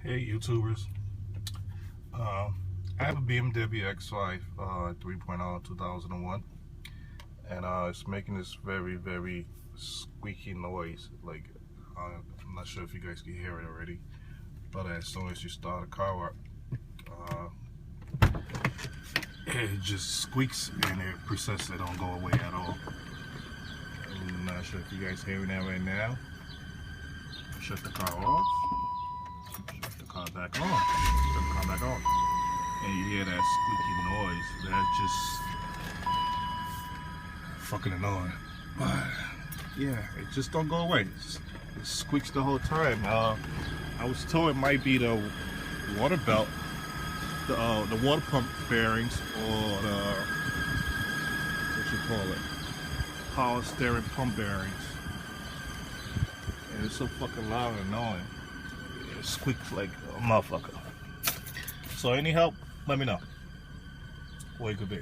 Hey YouTubers, I have a BMW X5 3.0 2001, and it's making this very squeaky noise. Like I'm not sure if you guys can hear it already, but as soon as you start a car up, it just squeaks and it precisely don't go away at all. I'm not sure if you guys hearing that right now. Shut the car off. Shut the car back on. Shut the car back on. And you hear that squeaky noise. That's just fucking annoying. But yeah, it just don't go away. It squeaks the whole time. I was told it might be the water belt, the water pump bearings, or the what you call it, power steering pump bearings. And it's so fucking loud and annoying. It squeaks like a motherfucker. So any help, let me know. What it could be.